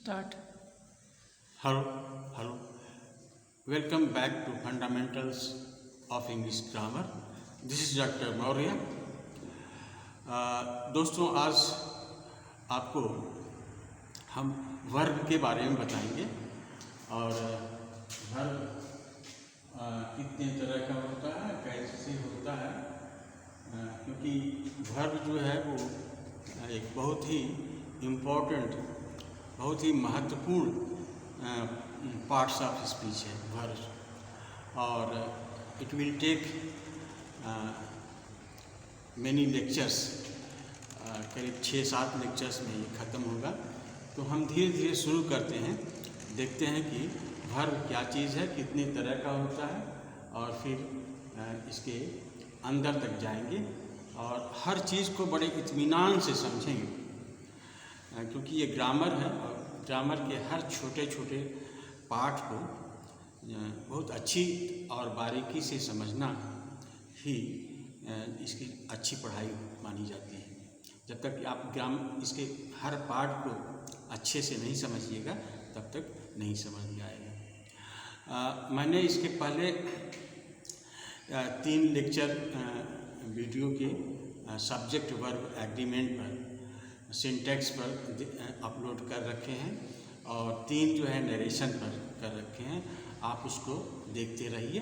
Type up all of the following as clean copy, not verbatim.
Start. Hello. Welcome back to Fundamentals of English Grammar. This is Dr. Maurya. दोस्तों, आज आपको हम verb के बारे में बताएंगे और वर्ब कितने तरह का होता है, कैसे होता है, क्योंकि वर्ब जो है वो एक बहुत ही इम्पोर्टेंट, बहुत ही महत्वपूर्ण पार्ट्स ऑफ स्पीच है वर्ब, और it will take many lectures, करीब 6-7 लेक्चर्स में ये ख़त्म होगा। तो हम धीरे धीरे शुरू करते हैं, देखते हैं कि वर्ब क्या चीज़ है, कितने तरह का होता है, और फिर इसके अंदर तक जाएंगे और हर चीज़ को बड़े इत्मीनान से समझेंगे, क्योंकि ये ग्रामर है और ग्रामर के हर छोटे छोटे पार्ट को बहुत अच्छी और बारीकी से समझना ही इसकी अच्छी पढ़ाई मानी जाती है। जब तक आप इसके हर पार्ट को अच्छे से नहीं समझिएगा तब तक नहीं समझ में आएगा। मैंने इसके पहले 3 लेक्चर वीडियो के सब्जेक्ट वर्ब एग्रीमेंट पर, सिंटैक्स पर अपलोड कर रखे हैं और 3 जो है नरेशन पर कर रखे हैं। आप उसको देखते रहिए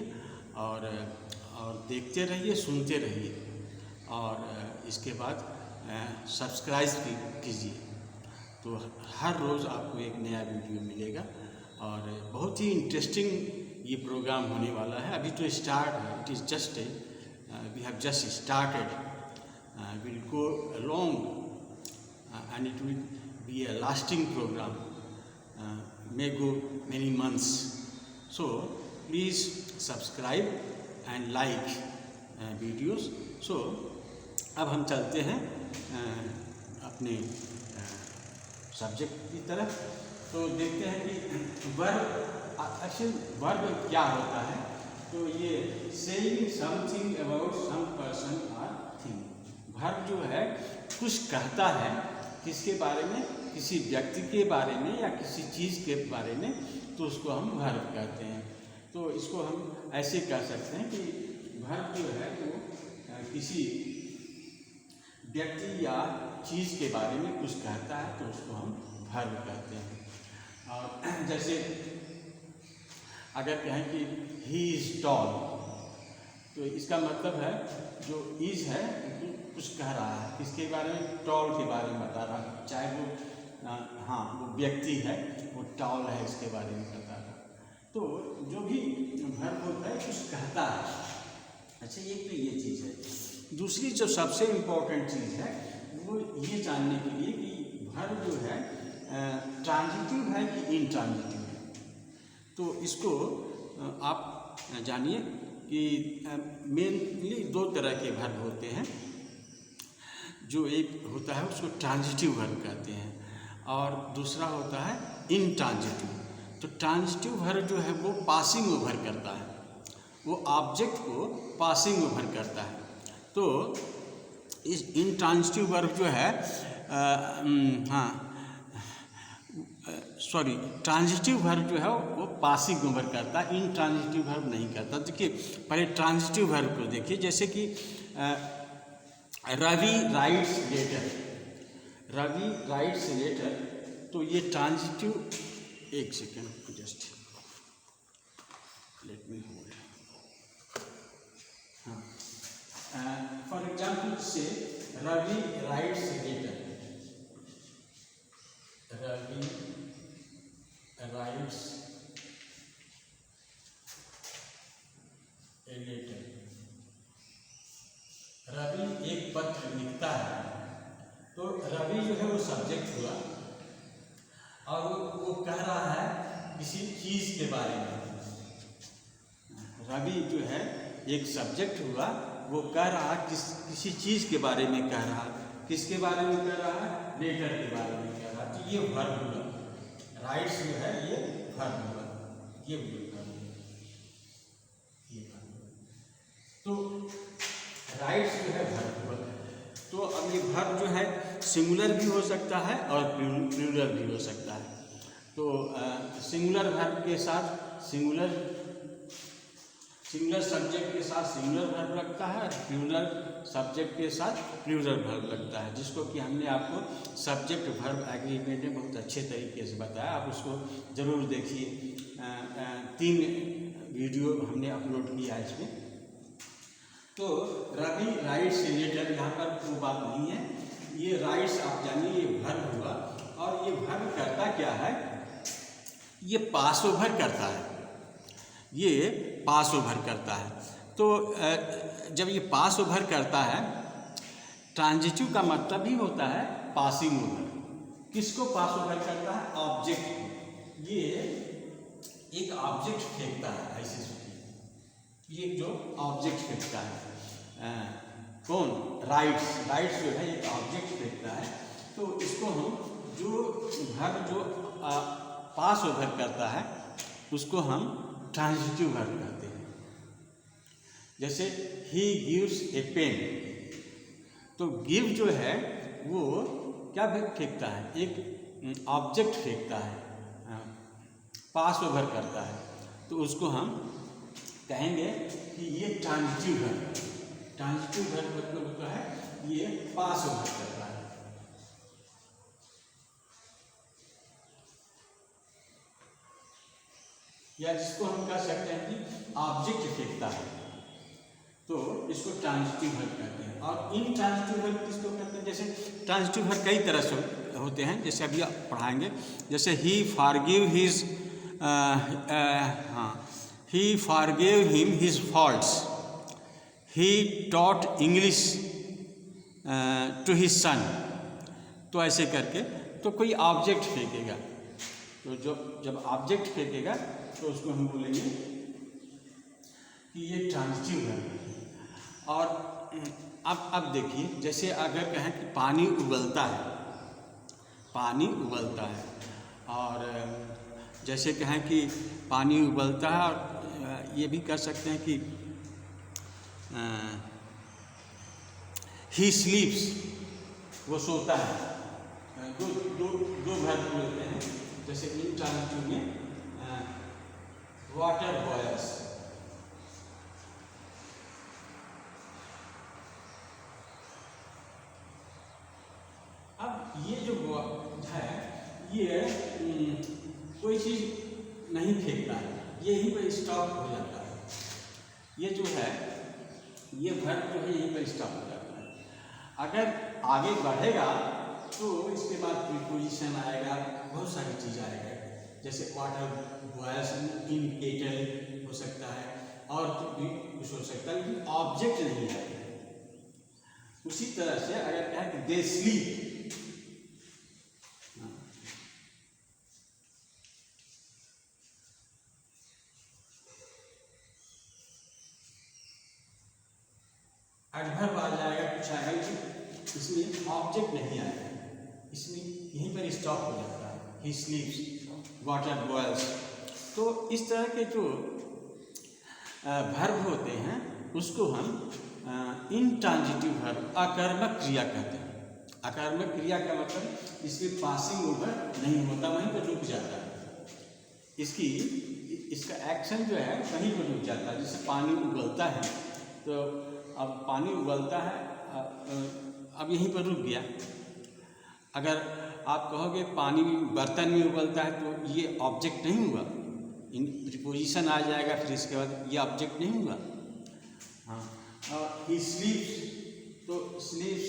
और देखते रहिए, सुनते रहिए, और इसके बाद सब्सक्राइब भी कीजिए। तो हर रोज़ आपको एक नया वीडियो मिलेगा और बहुत ही इंटरेस्टिंग ये प्रोग्राम होने वाला है। अभी तो स्टार्ट है, it is just we have just started, will go long and it will be a lasting program, may go many months. So please subscribe and like videos. So अब हम चलते हैं अपने सब्जेक्ट की तरफ। तो देखते हैं कि वर्ब, एक्चुअली वर्ब क्या होता है। तो ये saying something about some person or thing, verb जो है कुछ कहता है, किसके बारे में, किसी व्यक्ति के बारे में या किसी चीज़ के बारे में, तो उसको हम वर्ब कहते हैं। तो इसको हम ऐसे कह सकते हैं कि वर्ब जो है वो किसी व्यक्ति या चीज़ के बारे में कुछ कहता है तो उसको हम वर्ब कहते हैं। और जैसे अगर कहें कि ही इज़ टॉल, तो इसका मतलब है जो इज़ है कुछ कह रहा है, किसके बारे में, टॉल के बारे में बता रहा है। चाहे वो वो व्यक्ति है, वो टॉल है, इसके बारे में बता रहा है। तो जो भी वर्ब होता है कुछ कहता है। अच्छा, एक तो ये चीज़ है। दूसरी जो सबसे इम्पोर्टेंट चीज़ है वो ये जानने के लिए कि वर्ब जो है ट्रांजिटिव है कि इंट्रांजिटिव है। तो इसको आप जानिए कि मेनली 2 तरह के वर्ब होते हैं। जो एक होता है उसको ट्रांजिटिव वर्ब कहते हैं और दूसरा होता है इनट्रांजिटिव। तो ट्रांजिटिव वर्ब जो है वो पासिंग ओवर करता है, वो ऑब्जेक्ट को पासिंग ओवर करता है। तो इस इनट्रांजिटिव वर्ब जो है ट्रांजिटिव वर्ब जो है वो पासिंग ओवर करता है, इनट्रांजिटिव वर्ब नहीं करता। देखिए पहले ट्रांजिटिव वर्ब को देखिए, जैसे कि Ravi writes letter, Ravi writes letter, तो ये ट्रांजिटिव, एक second just let me hold. For example से Ravi writes letter, Ravi writes a letter, Ravi एक पत्र लिखता है। तो रवि जो है वो सब्जेक्ट हुआ और वो कह रहा है किसी चीज़ के बारे में। रवि जो है एक सब्जेक्ट हुआ, वो कह रहा है किसी चीज़ के बारे में कह रहा है। किसके बारे में कह रहा है, लेटर के बारे में कह रहा है। तो ये वर्ब हुआ, राइट्स जो है ये वर्ब हुआ, ये वर्ब। तो राइट्स जो है वर्ब हुआ। तो अब ये वर्ब जो है सिंगुलर भी हो सकता है और प्लूरल भी हो सकता है। तो सिंगुलर वर्ब के साथ सिंगुलर सब्जेक्ट के साथ सिंगुलर वर्ब लगता है, प्लूरल सब्जेक्ट के साथ प्लूरल वर्ब लगता है, जिसको कि हमने आपको सब्जेक्ट वर्ब एग्रीगेट में बहुत अच्छे तरीके से बताया। आप उसको ज़रूर देखिए। 3 वीडियो हमने अपलोड किया है इसमें। तो रवि राइट्स ए लेटर, यहाँ पर कोई बात नहीं है। ये राइट्स आप जानिए ये वर्ब हुआ, और ये वर्ब करता क्या है, ये पास ओवर करता है, ये पास ओवर करता है। तो जब ये पास ओवर करता है, ट्रांजिटिव का मतलब ही होता है पासिंग ओवर। किसको पास ओवर करता है? ऑब्जेक्ट को। ये एक ऑब्जेक्ट फेंकता है, ऐसे सोचिए, ये जो ऑब्जेक्ट फेंकता है, कौन? राइट्स जो है एक ऑब्जेक्ट फेंकता है। तो इसको हम जो वर्ब जो पास ओवर करता है उसको हम ट्रांजिटिव वर्ब कहते हैं। जैसे ही गिव्स ए पेन, तो गिव जो है वो क्या फेंकता है? एक ऑब्जेक्ट फेंकता है, पास ओवर करता है, तो उसको हम कहेंगे कि ये ट्रांजिटिव वर्ब। ट्रांजिटिव वर्ब मतलब होता है ये पास ओवर करता है। या जिसको हम कह सकते हैं कि ऑब्जेक्ट फेंकता है, तो इसको ट्रांजिटिव वर्ब कहते हैं। और इन ट्रांजिटिव वर्ब किसको कहते हैं? जैसे ट्रांजिटिव वर्ब कई तरह से होते हैं, जैसे अभी आप पढ़ाएंगे। जैसे ही forgive him his faults, he taught English to his son. तो ऐसे करके तो कोई ऑब्जेक्ट फेंकेगा, तो जब ऑब्जेक्ट फेंकेगा तो उसको हम बोलेंगे कि ये ट्रांजिटिव वर्ब। और अब देखिए, जैसे अगर कहें कि पानी उबलता है, और जैसे कहें कि पानी उबलता है, और ये भी कह सकते हैं कि ही स्लीप्स, वो सोता है। दो वर्ब बोलते हैं। जैसे इन ट्रांजिटिव में वाटर बॉयल्स, अब ये जो है ये कोई चीज़ नहीं फेंकता है, यहीं पर स्टॉप हो जाता है। ये जो है ये वर्ब जो है यहीं पर स्टॉप हो जाता है। अगर आगे बढ़ेगा तो इसके बाद प्रीपोजिशन आएगा, बहुत सारी चीज़ आएगा। जैसे वाटर बॉयल्स इन केटल हो सकता है, और भी कुछ हो सकता है, लेकिन ऑब्जेक्ट नहीं आएगा। उसी तरह से अगर कहें कि दे स्लीप, एडवर्ब आ जाएगा, कुछ आएगा, इसमें ऑब्जेक्ट नहीं आएगा, इसमें यहीं पर स्टॉप हो जाता है। ही स्लीप्स, वाटर बॉयल्स। तो इस तरह के जो वर्ब होते हैं उसको हम इंट्रांजिटिव वर्ब, अकर्मक क्रिया कहते हैं। अकर्मक क्रिया का मतलब इसमें पासिंग ओवर नहीं होता, वहीं पर रुक जाता है। इसका एक्शन जो है कहीं पर रुक जाता है। जैसे पानी उबलता है, तो अब पानी उबलता है, अब यहीं पर रुक गया। अगर आप कहोगे पानी बर्तन में उबलता है, तो ये ऑब्जेक्ट नहीं हुआ, इन प्रीपोजिशन आ जाएगा, फिर इसके बाद ये ऑब्जेक्ट नहीं हुआ। हाँ, ही स्लीप्स, तो स्लीप्स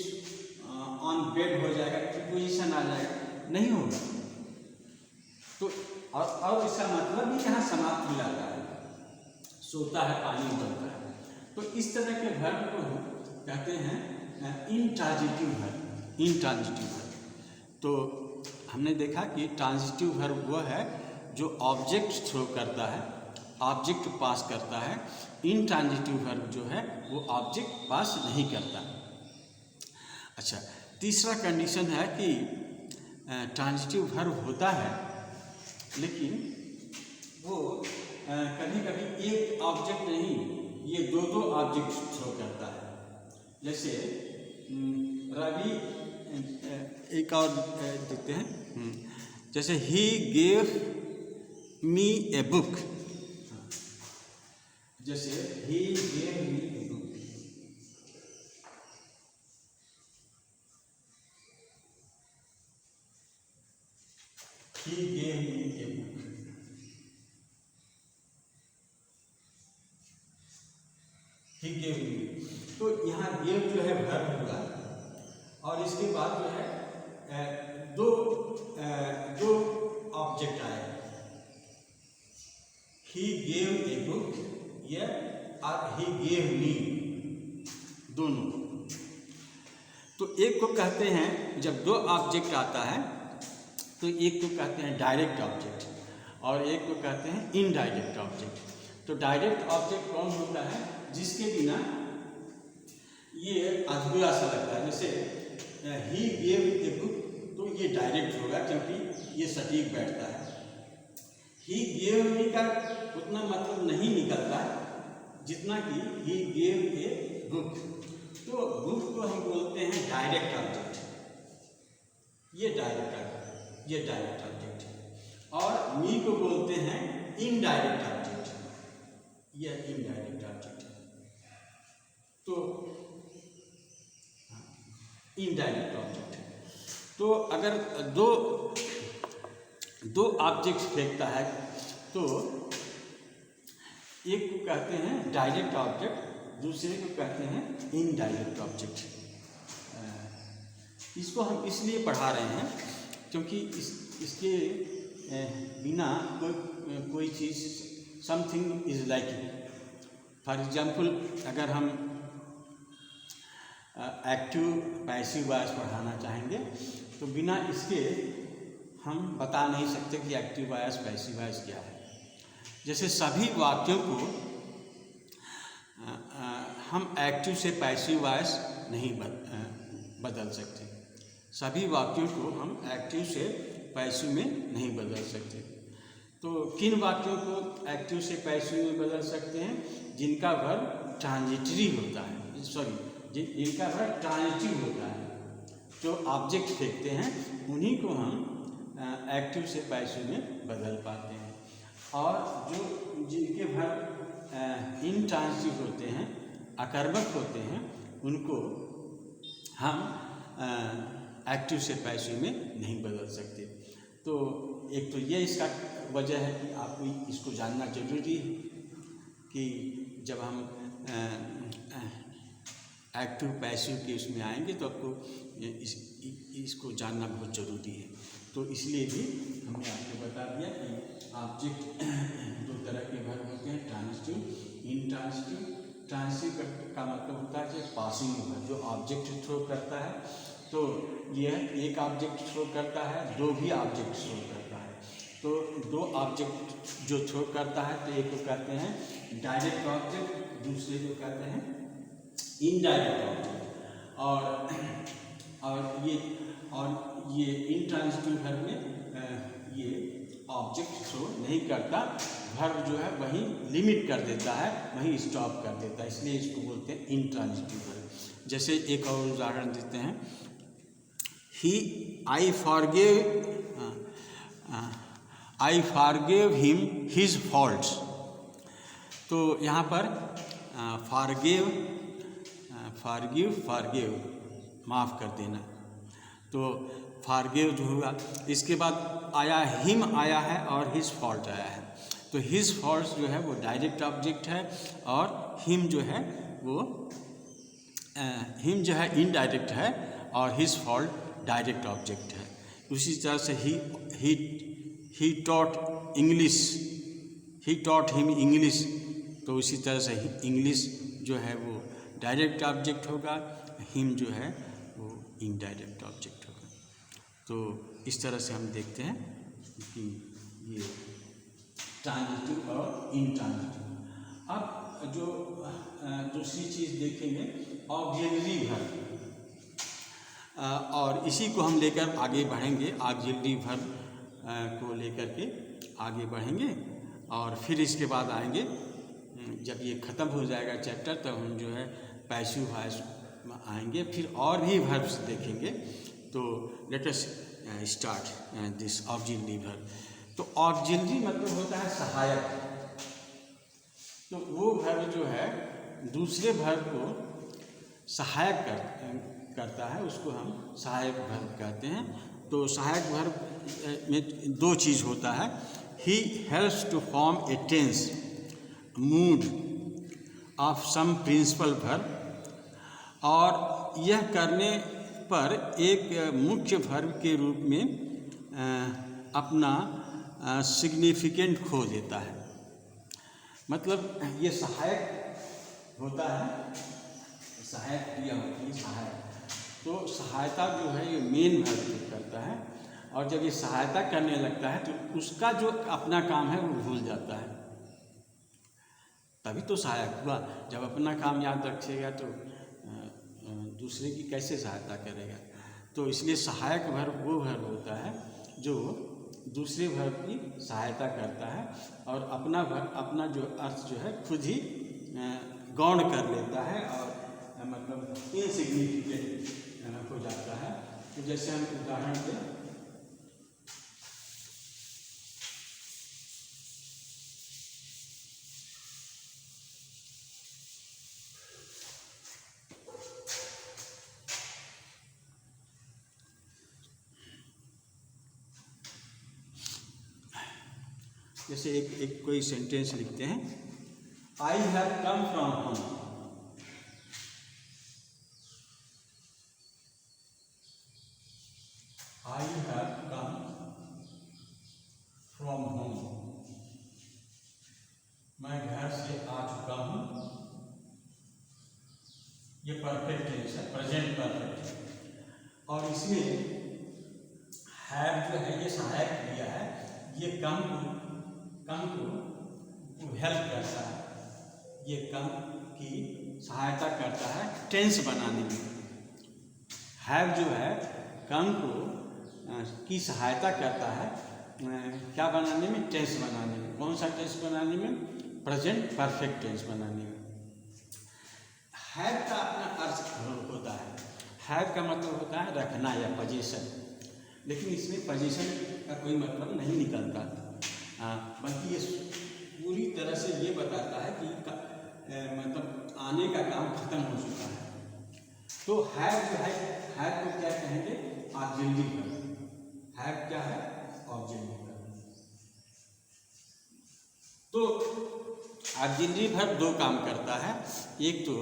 ऑन बेड हो जाएगा, प्रीपोजिशन आ जाएगा, नहीं होगा। तो और इसका मतलब भी यहाँ समाप्त हो जाता है, सोता है, पानी उबलता है। तो इस तरह के वर्ब को कहते हैं इंट्रांजिटिव वर्ब। इंट्रांजिटिव वर्ब, तो हमने देखा कि ट्रांजिटिव वर्ब वो है जो ऑब्जेक्ट थ्रो करता है, ऑब्जेक्ट पास करता है। इंट्रांजिटिव वर्ब जो है वो ऑब्जेक्ट पास नहीं करता। अच्छा, तीसरा कंडीशन है कि ट्रांजिटिव वर्ब होता है, लेकिन वो कभी कभी एक ऑब्जेक्ट नहीं, ये दो ऑब्जेक्ट थ्रो करता है। जैसे रवि, एक और देखते हैं, जैसे he gave me a book, जैसे he gave me a book, he gave me a book, he gave me, तो यहाँ गेव जो है वर्ब हुआ और इसके बाद जो है दो ऑब्जेक्ट आए, he gave a book या और he gave me, दोनों। तो एक को कहते हैं जब दो ऑब्जेक्ट आता है तो एक को कहते हैं डायरेक्ट ऑब्जेक्ट और एक को कहते हैं इनडायरेक्ट ऑब्जेक्ट। तो डायरेक्ट ऑब्जेक्ट कौन होता है? जिसके बिना ये अधूरा सा लगता है। जैसे ही गेव ए बुक, तो ये डायरेक्ट होगा क्योंकि ये सटीक बैठता है। ही गेव मी का उतना मतलब नहीं निकलता जितना कि ही गेव ए बुक। तो बुक को हम बोलते हैं डायरेक्ट ऑब्जेक्ट, ये डायरेक्ट ऑब्जेक्ट है। और मी को बोलते हैं इनडायरेक्ट ऑब्जेक्ट, ये इनडायरेक्ट ऑब्जेक्ट है। तो इनडायरेक्ट ऑब्जेक्ट है। तो अगर दो ऑब्जेक्ट फेंकता है तो एक को कहते हैं डायरेक्ट ऑब्जेक्ट, दूसरे को कहते हैं इनडायरेक्ट ऑब्जेक्ट। इसको हम इसलिए पढ़ा रहे हैं क्योंकि इसके बिना कोई चीज़ something is like, for example अगर हम एक्टिव पैसिव वॉइस पढ़ाना चाहेंगे तो बिना इसके हम बता नहीं सकते कि एक्टिव वॉइस पैसिव वॉइस क्या है। जैसे सभी वाक्यों को हम एक्टिव से पैसिव वॉइस नहीं बदल सकते, सभी वाक्यों को हम एक्टिव से पैसिव में नहीं बदल सकते। तो किन वाक्यों को एक्टिव से पैसिव में बदल सकते हैं? जिनका वर्ब ट्रांजिटरी होता है, जिनका वर्ब ट्रांजिटिव होता है। जो ऑब्जेक्ट फेंकते हैं उन्हीं को हम एक्टिव से पैसिव में बदल पाते हैं। और जिनके वर्ब इनट्रांजिटिव होते हैं, अकर्मक होते हैं, उनको हम एक्टिव से पैसिव में नहीं बदल सकते। तो एक तो ये इसका वजह है कि आपको इसको जानना जरूरी है कि जब हम एक्टिव पैसिव के उसमें आएंगे तो आपको इसको जानना बहुत ज़रूरी है। तो इसलिए भी हमने आपको बता दिया कि ऑब्जेक्ट दो तरह के वर्ब होते हैं, ट्रांजिटिव, इनट्रांजिटिव। ट्रांजिटिव का मतलब होता है कि पासिंग वर्ब, जो ऑब्जेक्ट थ्रो करता है। तो यह एक ऑब्जेक्ट थ्रो करता है, दो भी ऑब्जेक्ट थ्रो करता है। तो दो ऑब्जेक्ट जो थ्रो करता है तो एक को कहते हैं डायरेक्ट ऑब्जेक्ट, दूसरे को कहते हैं इनडायरेक्ट ऑब्जेक्ट। और ये इनट्रांजिटिव वर्ब में ये ऑब्जेक्ट थ्रो नहीं करता, वर्ब जो है वही लिमिट कर देता है, वही स्टॉप कर देता है, इसलिए इसको बोलते हैं इनट्रांजिटिव वर्ब। जैसे एक और उदाहरण देते हैं, I forgave him his faults। तो यहाँ पर forgive माफ़ कर देना। तो forgive जो हुआ, इसके बाद आया him आया है और his fault आया है। तो his faults जो है वो डायरेक्ट ऑब्जेक्ट है और him जो है वो इनडायरेक्ट है और his fault डायरेक्ट ऑब्जेक्ट है। उसी तरह से he taught him English, तो उसी तरह से इंग्लिश जो है वो डायरेक्ट ऑब्जेक्ट होगा, हिम जो है वो इनडायरेक्ट ऑब्जेक्ट होगा। तो इस तरह से हम देखते हैं कि ये ट्रांजिटिव और इनट्रांजिटिव। अब जो दूसरी चीज़ देखेंगे ऑक्सिलरी वर्ब, और इसी को हम लेकर आगे बढ़ेंगे, ऑक्सिलरी वर्ब को लेकर के आगे बढ़ेंगे। और फिर इसके बाद आएंगे, जब ये ख़त्म हो जाएगा चैप्टर तब हम जो है पैसिव वॉइस आएंगे, फिर और भी वर्ब्स देखेंगे। तो let us start this auxiliary verb. तो ऑक्सिलरी मतलब होता है सहायक। तो वो वर्ब जो है दूसरे वर्ब को सहायक करता है, उसको हम सहायक वर्ब कहते हैं। तो सहायक वर्ब में दो चीज़ होता है, he helps to form a tense mood of some principal verb, और यह करने पर एक मुख्य वर्ब के रूप में अपना सिग्निफिकेंट खो देता है। मतलब ये सहायक होता है, सहायक क्रिया होती है सहायक। तो सहायता जो है ये मेन वर्ब करता है, और जब ये सहायता करने लगता है तो उसका जो अपना काम है वो भूल जाता है, तभी तो सहायक हुआ। जब अपना काम याद रखेगा तो दूसरे की कैसे सहायता करेगा। तो इसलिए सहायक वर्ब वो वर्ब होता है जो दूसरे वर्ब की सहायता करता है और अपना जो अर्थ जो है खुद ही गौण कर लेता है और मतलब इनसिग्निफिकेंट हो जाता है। तो जैसे हम उदाहरण दें, जैसे एक कोई सेंटेंस लिखते हैं, I have come from home. I have come from home, मैं घर से आ चुका हूँ। ये परफेक्ट टेंस है, प्रेजेंट परफेक्ट है। और इसमें हैव जो है ये सहायक क्रिया है, ये कम को हेल्प करता है, ये कम की सहायता करता है टेंस बनाने में। हैव जो है कम को की सहायता करता है क्या बनाने में, टेंस बनाने में। कौन सा टेंस बनाने में, प्रेजेंट परफेक्ट टेंस बनाने में। हैव का अपना अर्थ होता है, हैव का मतलब होता है रखना या पोजीशन, लेकिन इसमें पोजीशन का कोई मतलब नहीं निकलता, बल्कि ये पूरी तरह से ये बताता है कि मतलब आने का काम खत्म हो चुका है। तो हैव जो है, हैव को क्या कहेंगे, ऑक्सिलरी वर्ब। हैव क्या है, ऑक्सिलरी वर्ब। तो ऑक्सिलरी वर्ब दो काम करता है, एक तो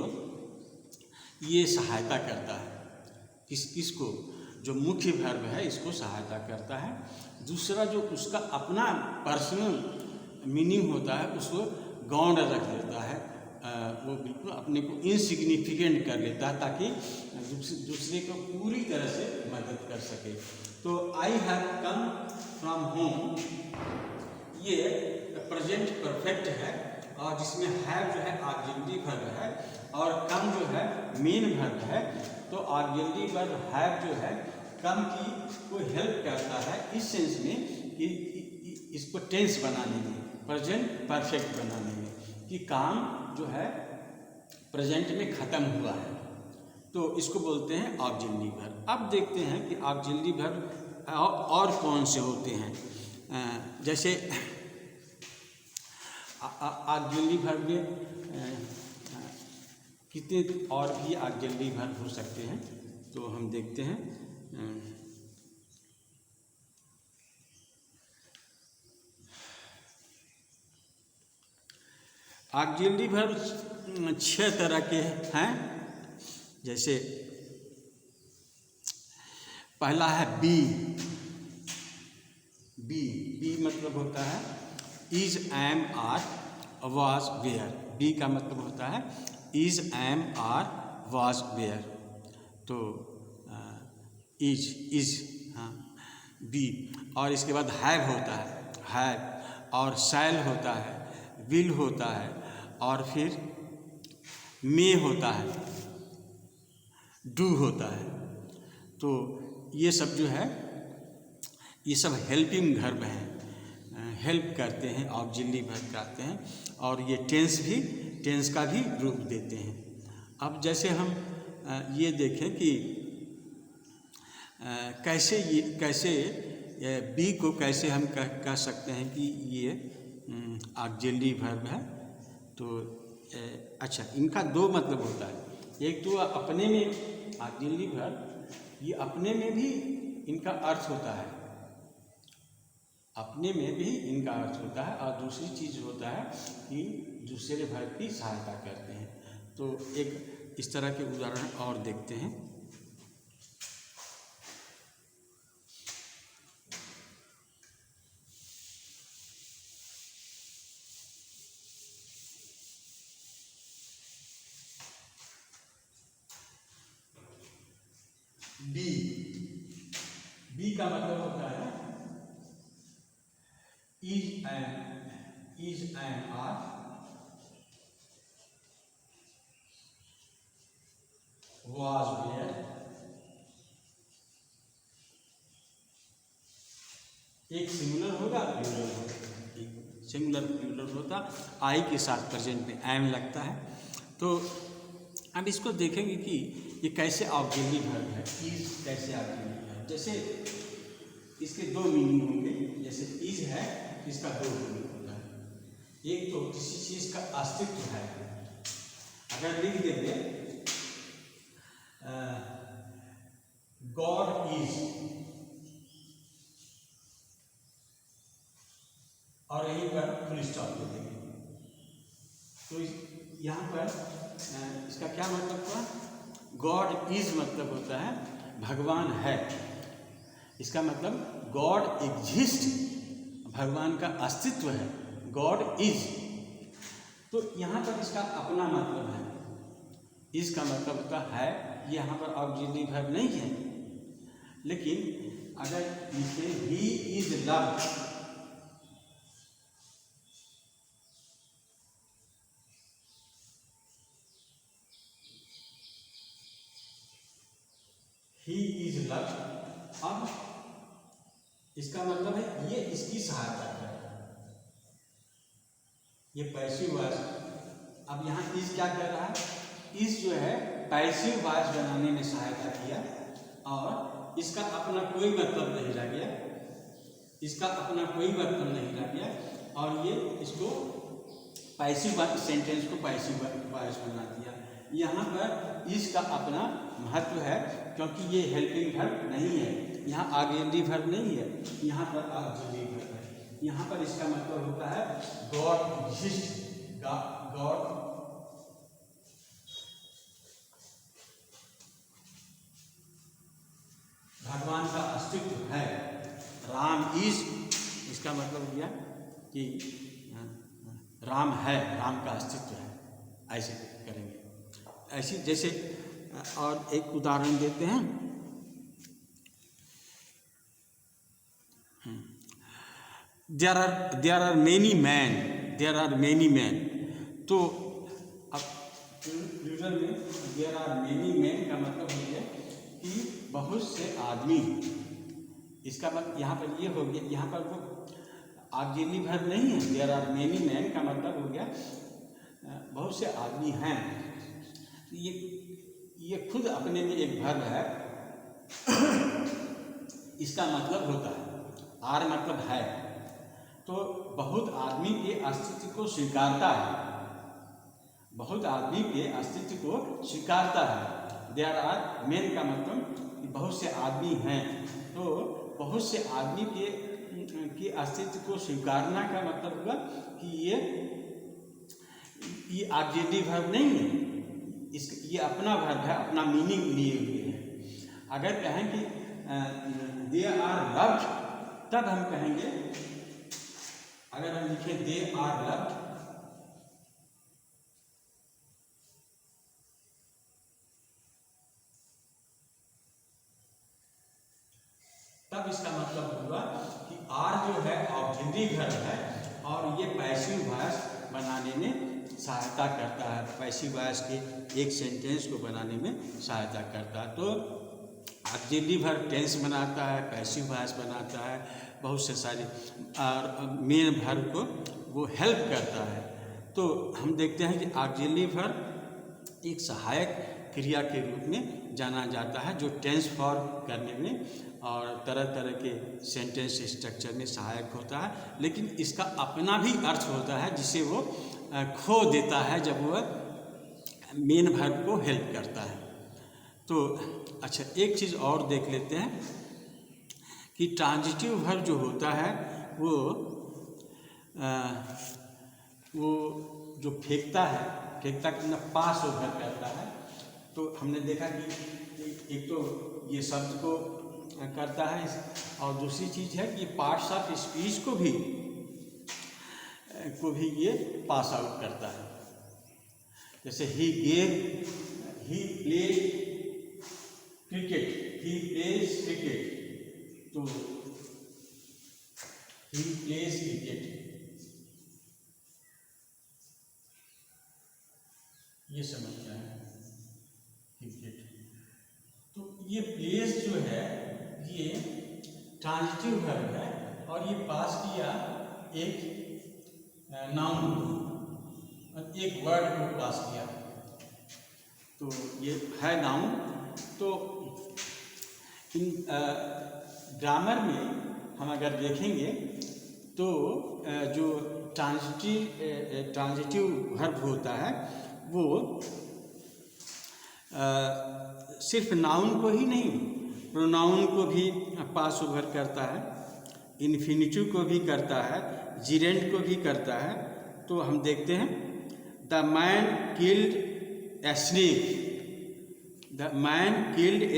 ये सहायता करता है किसको, जो मुख्य वर्ब है इसको सहायता करता है। दूसरा जो उसका अपना पर्सनल मीनिंग होता है उसको गौण रख देता है, वो बिल्कुल अपने को इनसिग्निफिकेंट कर लेता है ताकि दूसरे को पूरी तरह से मदद कर सके। तो I have come from home ये प्रेजेंट परफेक्ट है, और जिसमें हैव जो है ऑक्सिलरी वर्ब है और कम जो है मेन वर्ब है। तो ऑक्सिलरी वर्ब हैव जो है कम की को हेल्प करता है इस सेंस में कि इसको टेंस बनाने में, प्रेजेंट परफेक्ट बनाने में, कि काम जो है प्रेजेंट में ख़त्म हुआ है, तो इसको बोलते हैं ऑक्सिलरी वर्ब। अब देखते हैं कि ऑक्सिलरी वर्ब और कौन से होते हैं। जैसे ऑक्सिलरी वर्ब में कितने और भी ऑक्सिलरी वर्ब हो सकते हैं, तो हम देखते हैं। ऑक्सिलरी वर्ब 6 तरह के हैं। जैसे पहला है बी। बी मतलब होता है is, am, are, was, were. Be का मतलब होता है is, am, are, was, were. तो इज हाँ बी। और इसके बाद हैव होता है, हैव, और शैल होता है, विल होता है, और फिर मे होता है, डू होता है। तो ये सब जो है ये सब हेल्पिंग वर्ब हैं, हेल्प करते हैं, ऑक्सिलरी वर्ब कहते हैं, और ये टेंस का भी रूप देते हैं। अब जैसे हम ये देखें कि कैसे बी को कैसे हम कह सकते हैं कि ये ऑक्सिलरी वर्ब है। तो अच्छा, इनका दो मतलब होता है। एक तो अपने में ऑक्सिलरी वर्ब, ये अपने में भी इनका अर्थ होता है, अपने में भी इनका अर्थ होता है, और दूसरी चीज़ होता है कि दूसरे वर्ब की सहायता करते हैं। तो एक इस तरह के उदाहरण और देखते हैं। बी का मतलब होता है is and are, was where, एक सिंगुलर होगा, प्लूरल होगा, सिंगुलर प्लूरल होता, आई के साथ प्रेजेंट में एम लगता है। तो अब इसको देखेंगे कि ये कैसे ऑक्सिलरी वर्ब है, इज कैसे ऑक्सिलरी है। जैसे इसके दो मीनिंग होंगे, जैसे इज है इसका दो मीनिंग होता है। एक तो किसी चीज़ का अस्तित्व है, अगर लिख देंगे गॉड इज, और यहीं पर फुल स्टॉप दे देंगे, तो यहाँ पर इसका क्या मतलब हुआ? गॉड इज मतलब होता है भगवान है, इसका मतलब गॉड एग्जिस्ट, भगवान का अस्तित्व है, गॉड इज। तो यहाँ पर इसका अपना मतलब है, इसका मतलब होता है, यहाँ पर ऑक्सिलरी वर्ब नहीं है। लेकिन अगर लिखे he is loved, he is loved, अब इसका मतलब है ये इसकी सहायता करेगा, ये पैसिव वॉइस। अब यहाँ इज क्या कर रहा है? इज जो है पैसिव वॉइस बनाने में सहायता किया, और इसका अपना कोई मतलब नहीं रह गया, इसका अपना कोई मतलब नहीं रह गया, और ये इसको पैसिव सेंटेंस को पैसिव वॉइस बना दिया। यहाँ पर इसका अपना महत्व है, क्योंकि ये हेल्पिंग वर्ब नहीं है, यहाँ ऑक्सिलरी वर्ब नहीं है, यहाँ पर ऑक्सिलरी वर्ब है। यहाँ पर इसका मतलब होता है गॉड एग्जिस्ट, गॉड भगवान का अस्तित्व है, राम इज, इसका मतलब हो गया कि राम है, राम का अस्तित्व है, ऐसे करेंगे। ऐसी जैसे और एक उदाहरण देते हैं, देयर आर मेनी मैन, तो अब प्लूरल में देयर आर मेनी मैन का मतलब हो गया कि बहुत से आदमी, इसका मतलब यहाँ पर ये हो गया, यहाँ पर वो ऑक्सिलरी वर्ब नहीं है, देयर आर मेनी मैन का मतलब हो गया बहुत से आदमी हैं। ये खुद अपने में एक वर्ब है, इसका मतलब होता है, आर मतलब है, तो बहुत आदमी के अस्तित्व को स्वीकारता है, बहुत आदमी के अस्तित्व को स्वीकारता है। देयर आर मेन का मतलब बहुत से आदमी हैं, तो बहुत से आदमी के अस्तित्व को स्वीकारना का मतलब हुआ कि ये ऑक्सिलरी वर्ब नहीं है, ये अपना वर्ब है, अपना मीनिंग लिए हुए है। अगर कहें कि दे आर लव्ड, तब हम कहेंगे, अगर हम लिखें दे आर लव्ड, तब इसका मतलब होगा कि आर जो है ऑक्सिलरी वर्ब है, और ये पैसिव वॉइस बनाने में सहायता करता है, पैसिव वॉइस के एक सेंटेंस को बनाने में सहायता करता है। तो ऑक्सिलरी वर्ब टेंस बनाता है, पैसिव वॉइस बनाता है, बहुत से सारे, और मेन वर्ब को वो हेल्प करता है। तो हम देखते हैं कि ऑक्सिलरी वर्ब एक सहायक क्रिया के रूप में जाना जाता है, जो टेंस फॉर्म करने में और तरह तरह के सेंटेंस स्ट्रक्चर में सहायक होता है। लेकिन इसका अपना भी अर्थ होता है जिसे वो खो देता है जब वह मेन वर्ब को हेल्प करता है। तो अच्छा, एक चीज़ और देख लेते हैं कि ट्रांजिटिव वर्ब जो होता है वो जो फेंकता कितना पास ओवर करता है। तो हमने देखा कि एक तो ये शब्द को करता है और दूसरी चीज़ है कि पार्ट्स ऑफ स्पीच को भी ये पास आउट करता है। जैसे ही प्लेज क्रिकेट, तो ही प्लेज क्रिकेट, ये समझना है क्रिकेट। तो ये प्लेस जो है ये ट्रांजिटिव वर्ब है और ये पास किया एक नाउन और एक वर्ड को पास किया, तो ये है नाउन। तो इन ग्रामर में हम अगर देखेंगे तो जो ट्रांजिटिव वर्ब होता है वो सिर्फ नाउन को ही नहीं, प्रोनाउन को भी पास ओवर करता है, इन्फिनिटिव को भी करता है, जीरेंड को भी करता है। तो हम देखते हैं the man killed a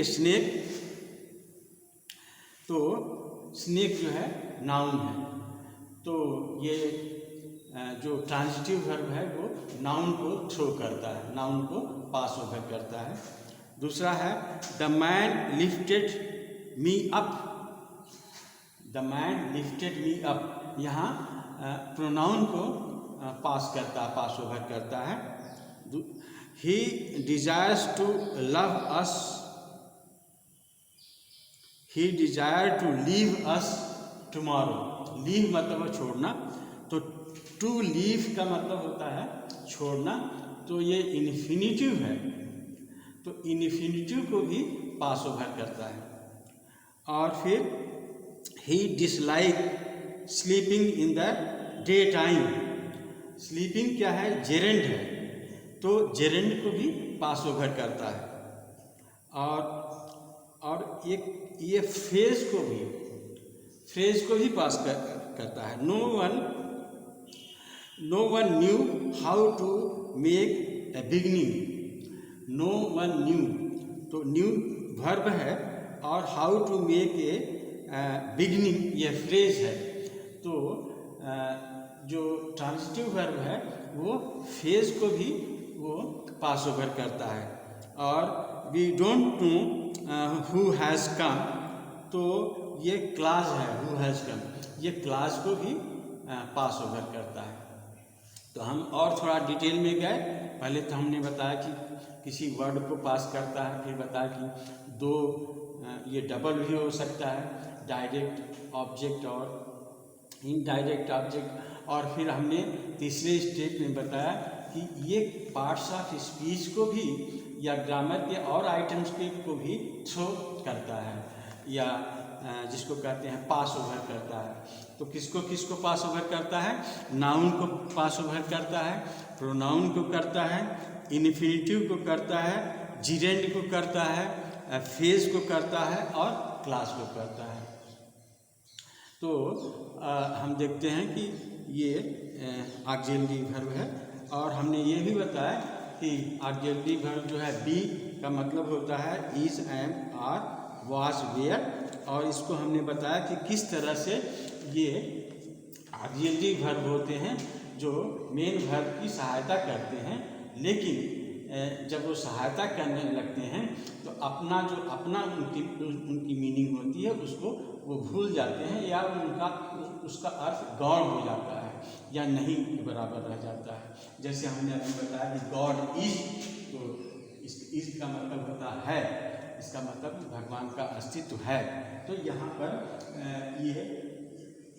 snake, तो स्नेक जो है नाउन है। तो ये जो ट्रांजिटिव वर्ब है वो नाउन को थ्रो करता है, नाउन को पास ओवर करता है। दूसरा है the man lifted me up, the man lifted me up, यहाँ प्रोनाउन को पास ओवर करता है। He desires to love us, he desire to leave us tomorrow, leave मतलब छोड़ना, तो टू लीव का मतलब होता है छोड़ना, तो ये इन्फिनिटिव है, तो इन्फिनिटिव को भी पास ओवर करता है। और फिर he dislike sleeping in the day time, sleeping क्या है, जेरेंड है, तो जेरेंड को भी पास ओवर करता है। और एक ये फ्रेज को भी पास करता है। No one knew how to make a beginning, no one knew, तो न्यू वर्ब है और how to make a beginning ये फ्रेज है। तो जो ट्रांजिटिव वर्ब है वो फेज को भी वो पास ओवर करता है। और we don't know who has come, तो ये क्लास है, हु हैज़ कम, ये क्लास को भी पास ओवर करता है। तो हम और थोड़ा डिटेल में गए। पहले तो हमने बताया कि किसी वर्ड को पास करता है, फिर बताया कि दो ये डबल भी हो सकता है, डायरेक्ट ऑब्जेक्ट और इनडायरेक्ट ऑब्जेक्ट। और फिर हमने तीसरे स्टेप में बताया कि ये पार्ट्स ऑफ स्पीच को भी या ग्रामर के और आइटम्स को भी थ्रो करता है, या जिसको कहते हैं पास ओवर करता है। तो किसको पास ओवर करता है, नाउन को पास ओवर करता है, प्रोनाउन को करता है, इन्फिनिटिव को करता है, जीरेंड को करता है, फेज को करता है और क्लास को करता है। तो हम देखते हैं कि ये ऑक्सिलरी वर्ब है। और हमने ये भी बताया कि ऑक्सिलरी वर्ब जो है बी का मतलब होता है is, am, are, was, were. और इसको हमने बताया कि किस तरह से ये ऑक्सिलरी वर्ब होते हैं जो मेन वर्ब की सहायता करते हैं, लेकिन जब वो सहायता करने लगते हैं तो अपना उनकी मीनिंग होती है उसको वो भूल जाते हैं, या उसका अर्थ गौण हो जाता है या नहीं के बराबर रह जाता है। जैसे हमने अभी बताया कि गॉड इज, तो इज का मतलब होता है, इसका मतलब भगवान का अस्तित्व है। तो यहाँ पर ये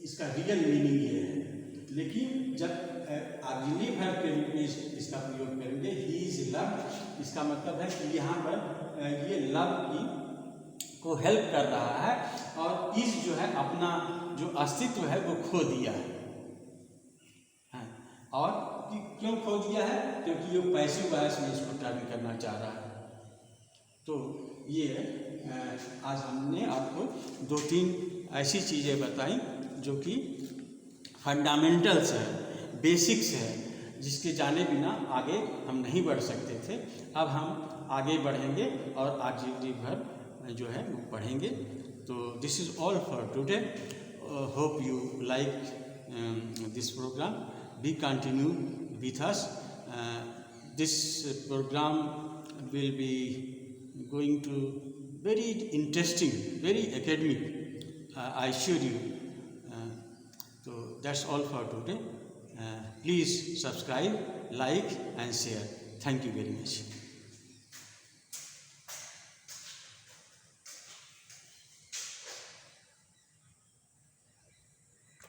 इसका रियल मीनिंग ये है। लेकिन जब ऑक्सिलरी वर्ब के रूप में इसका प्रयोग करेंगे, ही इज लव्ड, इसका मतलब है कि यहाँ पर ये लव की को हेल्प कर रहा है, और इस जो है अपना जो अस्तित्व है वो खो दिया है। और क्यों खो दिया है? क्योंकि ये पैसिव वॉइस में इसको टर्न करना चाह रहा है। तो ये आज हमने आपको 2-3 ऐसी चीज़ें बताई जो कि फंडामेंटल्स है, बेसिक्स है, जिसके जाने बिना आगे हम नहीं बढ़ सकते थे। अब हम आगे बढ़ेंगे और आजीवन भर जो है वो पढ़ेंगे। तो this is all for today. Hope you like this programme. Be continue with us. This programme will be going to very interesting, very academic, I assure you. So that's all for today. Please subscribe, like and share. Thank you very much.